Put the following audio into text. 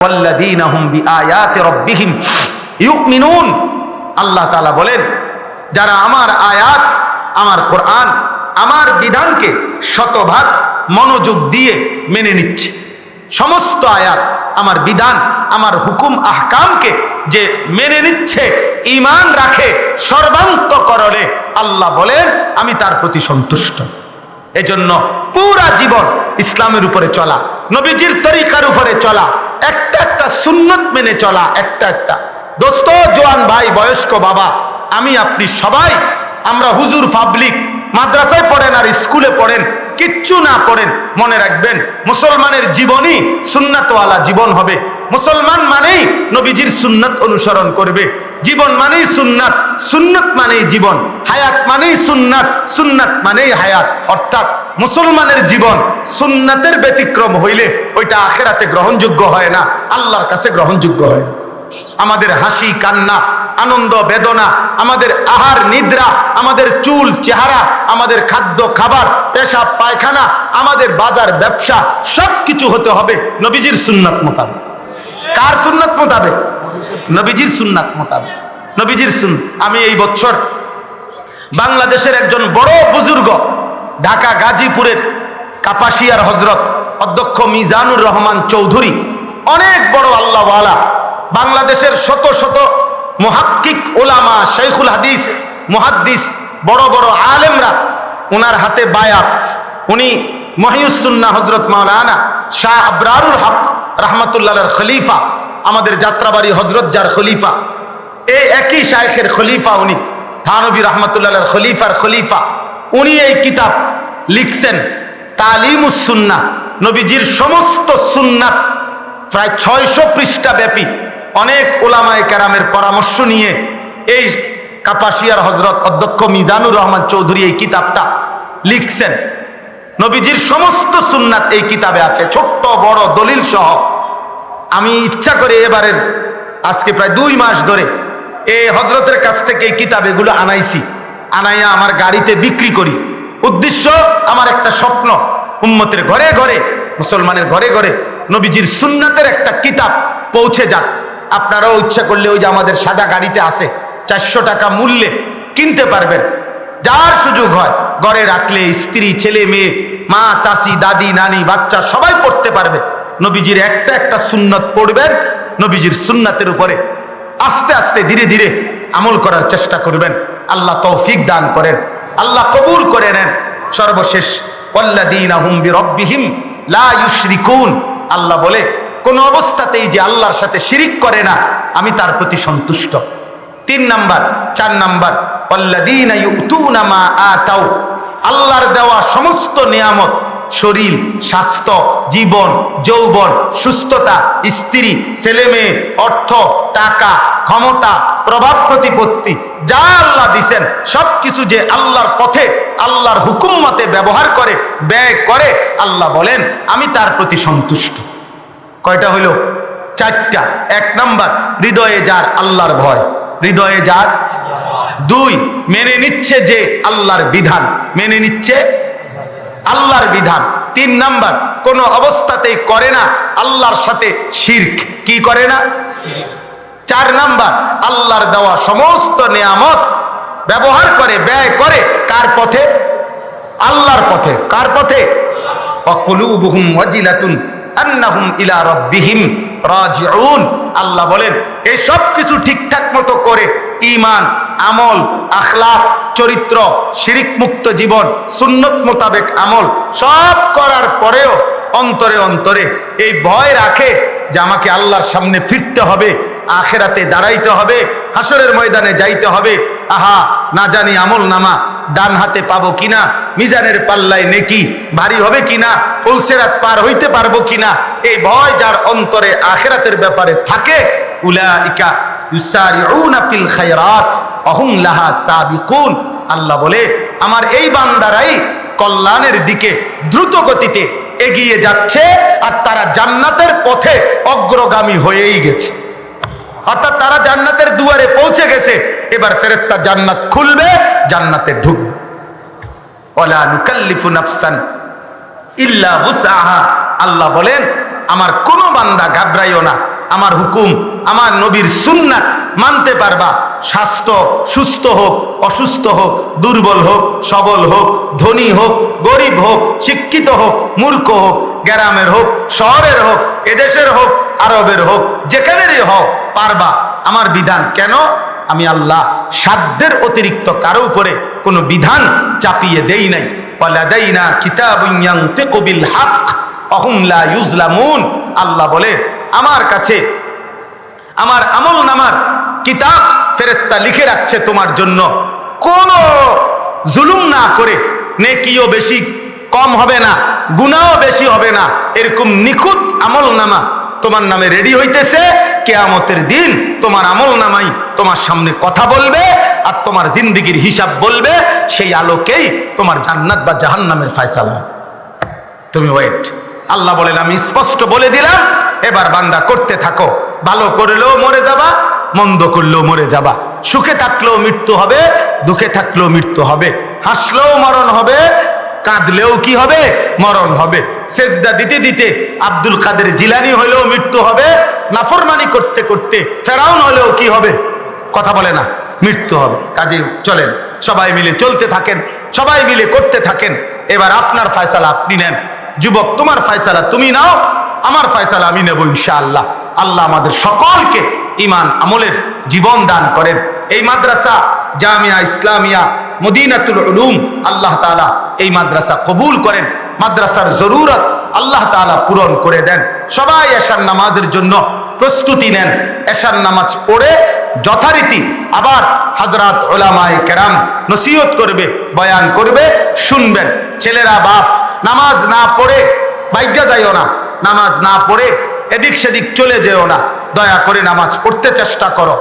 ওয়াল্লাযীনা হুম বিআয়াতি রাব্বিহিম ইউমিনুন। আল্লাহ তাআলা বলেন, যারা আমার আয়াত, আমার কোরআন, আমার বিধানকে শতভাগ মনোযোগ দিয়ে মেনে নিচ্ছে, সমস্ত আয়াত, আমার বিধান, আমার হুকুম আহকামকে যে মেনে নিচ্ছে, ঈমান রাখে সর্বান্তকরণে, আল্লাহ বলেন আমি তার প্রতি সন্তুষ্ট। এজন্য পুরা জীবন ইসলামের উপরে চলা, নবীজির তরিকার উপরে চলা, একটা একটা সুন্নত মেনে চলা, একটা একটা। দোস্ত, জোয়ান ভাই, বয়স্ক বাবা, আমি আপনি সবাই, আমরা হুজুর পাবলিক, মাদ্রাসায় পড়েন আর স্কুলে পড়েন, কিচ্ছু না পড়েন, মনে রাখবেন মুসলমানের জীবনই সুন্নাতওয়ালা জীবন হবে। মুসলমান মানেই নবীজির সুন্নাত অনুসরণ করবে। জীবন মানেই সুন্নাত, সুন্নাত মানেই জীবন, হায়াত মানেই সুন্নাত, সুন্নাত মানেই হায়াত। অর্থাৎ মুসলমানের জীবন সুন্নাতের ব্যতিক্রম হইলে ওইটা আখিরাতে গ্রহণযোগ্য হয় না, আল্লাহর কাছে গ্রহণযোগ্য হয়। আমাদের হাসি কান্না, আনন্দ বেদনা, আমাদের আহার নিদ্রা, আমাদের চুল চেহারা, আমাদের খাদ্য খাবার, পেশাব পায়খানা, আমাদের বাজার ব্যবসা, সবকিছু হতে হবে নবীজির সুন্নাত মোতাবেক। কার সুন্নাত মোতাবেক? নবীজির সুন্নাত মোতাবেক। নবীজির সুন্নাত। আমি এই বছর বাংলাদেশের একজন বড় বুজুর্গ, ঢাকা গাজীপুরের কাপাসিয়ার হজরত অধ্যক্ষ মিজানুর রহমান চৌধুরী, অনেক বড় আল্লাহওয়ালা, বাংলাদেশের শত শত মুহাক্কিক উলামা, শাইখুল হাদিস, মুহাদ্দিস, বড় বড় আলেমরা ওনার হাতে বায়াত। উনি মহিউস সুন্নাহ হযরত মাওলানা শাহ আবরারুল হক রাহমাতুল্লাহর খলিফা, আমাদের যাত্রাবাড়ি হযরত যার খলিফা, এই একই শাইখের খলিফা উনি, থানভী রাহমাতুল্লাহর খলিফার খলিফা। উনি এই কিতাব লিখছেন তালিমুস সুন্নাহ, নবীজির সমস্ত সুন্নাত, প্রায় 600 পৃষ্ঠা ব্যাপী। অনেক উলামায়ে কেরামের পরামর্শ নিয়ে এই কাপাসিয়ার হজরত অধ্যক্ষ মিজানুর রহমান চৌধুরী এই কিতাবটা লিখছেন। নবীজির সমস্ত সুন্নাত এই কিতাবে আছে, ছোট্ট বড় দলিল সহ। আমি ইচ্ছা করে এবারের আজকে প্রায় 2 মাস ধরে এই হজরতের কাছ থেকে এই কিতাব এগুলো আনাইছি, আনাইয়া আমার গাড়িতে বিক্রি করি। উদ্দেশ্য, আমার একটা স্বপ্ন, উম্মতের ঘরে ঘরে, মুসলমানের ঘরে ঘরে নবীজির সুন্নাতের একটা কিতাব পৌঁছে যাক। আপনারাও ইচ্ছা করলে ওই যে আমাদের সাদা গাড়িতে আছে, 400 টাকা মূল্যে কিনতে পারবেন। যার সুযোগ হয় ঘরে রাখলে স্ত্রী, ছেলে মেয়ে, মা, চাচি, দাদি, নানি, বাচ্চা সবাই পড়তে পারবে। নবীজির একটা একটা সুন্নাত পড়বেন, নবীজির সুন্নাতের উপরে আস্তে আস্তে ধীরে ধীরে আমল করার চেষ্টা করবেন। আল্লাহ তৌফিক দান করেন, আল্লাহ কবুল করে নেন। সর্বশেষ, ওয়াল্লাযীনা হুম বিরাব্বিহিম লা ইউশরিকুন। আল্লাহ বলে কোন অবস্থাতেই যে আল্লাহর সাথে শিরিক করে না, আমি তার প্রতি সন্তুষ্ট। 3 নাম্বার, 4 নাম্বার, ওয়াল্লাযীনা ইউতুনা মা আতাউ। আল্লাহর দেওয়া সমস্ত নিয়ামত, শরীর, স্বাস্থ্য, জীবন, যৌবন, সুস্থতা, স্ত্রী, ছেলে মেয়ে, অর্থ, টাকা, ক্ষমতা, প্রভাব প্রতিপত্তি, যা আল্লাহ দিছেন সবকিছু যে আল্লাহর পথে, আল্লাহর হুকুম মতে ব্যবহার করে, ব্যয় করে, আল্লাহ বলেন আমি তার প্রতি সন্তুষ্ট। কয়টা হইল? 4টা। 1 নাম্বার, হৃদয়ে যার আল্লাহর ভয়, হৃদয়ে যার। 2, মেনে নিচ্ছে যে আল্লাহর বিধান, মেনে নিচ্ছে আল্লাহর বিধান। 3 নাম্বার, কোন অবস্থাতেই করে না আল্লাহর সাথে শিরক, কি করে না। 4 নাম্বার, আল্লাহর দেওয়া সমস্ত নিয়ামত ব্যবহার করে, ব্যয় করে, কার পথে? আল্লাহর পথে। কার পথে? ওয়াকুলুবুহুম ওয়াজিলাতুন আন্নাহুম ইলা রাব্বিহিম রাজিউন। আল্লাহ বলেন এই সব কিছু ঠিকঠাক মতো করে, ঈমান, আমল, আখলাক, চরিত্র, শিরিক মুক্ত জীবন, সুন্নত মোতাবেক আমল সব করার পরেও অন্তরে অন্তরে এই ভয় রাখে যে আমাকে আল্লাহর সামনে ফিরতে হবে, আখিরাতে দাঁড়াইতে হবে, হাসরের ময়দানে যাইতে হবে। আহা, না জানি আমল নামা ডান হাতে পাবো কিনা, মিজানের পাল্লায় নেকি ভারী হবে কিনা, ফুলসিরাত পার হইতে পারবো কিনা, এই ভয় যার অন্তরে আখিরাতের ব্যাপারে থাকে, উলাইকা ইউসারিউনা ফিল খায়রাত ওয়া হুম লাহা সাবিকুন। আল্লাহ বলে আমার এই বান্দারাই কল্যাণের দিকে দ্রুত গতিতে এগিয়ে যাচ্ছে, আর তারা জান্নাতের পথে অগ্রগামী হয়েই গেছে। অর্থাৎ তারা জান্নাতের দুয়ারে পৌঁছে গেছে। এবার ফেরেশতা জান্নাত খুলবে, জান্নাতে ঢুকবে। ওয়ালা নুকাল্লিফু নাফসান ইল্লা উসআহা। আল্লাহ বলেন আমার কোন বান্দা ঘাবড়াইও না, আমার হুকুম, আমার নবীর সুন্নাত মানতে পারবা। স্বাস্থ্য সুস্থ হোক, অসুস্থ হোক, দুর্বল হোক, সবল হোক, ধনী হোক, গরিব হোক, শিক্ষিত হোক, মূর্খ হোক, গ্রামের হোক, শহরের হোক, এদেশের হোক, আরবের হোক, যেখানেরই হোক, পারবা আমার বিধান। কেন? আমি আল্লাহ সাধ্যের অতিরিক্ত কারো উপরে কোনো বিধান চাপিয়ে দেই নাই। ওয়ালাদাইনা কিতাবুন ইয়ানতিকু বিল হক ওয়াহুম লা ইউজলামুন। আল্লাহ বলে, আমার কাছে আমার আমলনামার কিতাব ফেরেশতা লিখে রাখছে তোমার জন্য, কোনো জুলুম না করে। নেকিও বেশি কম হবে না, গুনাহও বেশি হবে না, এরকম নিখুঁত আমলনামা তোমার নামে রেডি হইতেছে। কিয়ামতের দিন তোমার আমলনামাই তোমার সামনে কথা বলবে আর তোমার জিন্দেগির হিসাব বলবে। সেই আলোকেই তোমার জান্নাত বা জাহান্নামের ফয়সালা। তুমি ওয়েট। আল্লাহ বলেন, আমি স্পষ্ট বলে দিলাম, এবার বান্দা করতে থাকো। ভালো করলেও মরে যাবা, মন্দ করলেও মরে যাবা। সুখে থাকলেও মৃত্যু হবে, দুঃখে থাকলেও মৃত্যু হবে। হাসলেও মরণ হবে, কাঁদলেও কি হবে? মরণ হবে। সেজদা দিতে দিতে আব্দুল কাদের জিলানী হলেও মৃত্যু হবে, নাফরমানি করতে করতে ফেরাউন হলেও কি হবে? কথা বলে না, মৃত্যু হবে। কাজে চলেন, সবাই মিলে চলতে থাকেন, সবাই মিলে করতে থাকেন। এবার আপনার ফয়সালা আপনি নেন। যুবক, তোমার ফয়সালা তুমি নাও, আমার ফয়সালা আমি নেব ইনশাআল্লাহ। আল্লাহ আমাদের সকলকে ঈমান আমলের জীবন দান করেন। এই মাদ্রাসা জামিয়া ইসলামিয়া মদিনাতুল উলুম আল্লাহ তাআলা এই মাদ্রাসা কবুল করেন। মাদ্রাসার জরুরত আল্লাহ তাআলা পূরণ করে দেন। সবাই এশার নামাজের জন্য প্রস্তুতি নেন। এশার নামাজ পড়ে যথারীতি আবার হযরত উলামায়ে কেরাম নসিহত করবে, বয়ান করবে, শুনবেন। ছেলেরা বাপ নামাজ না পড়ে বাইজ্ঞা যাইও না, নামাজ না পড়ে এদিক সেদিক চলে যেও না। দয়া করে নামাজ পড়তে চেষ্টা করো।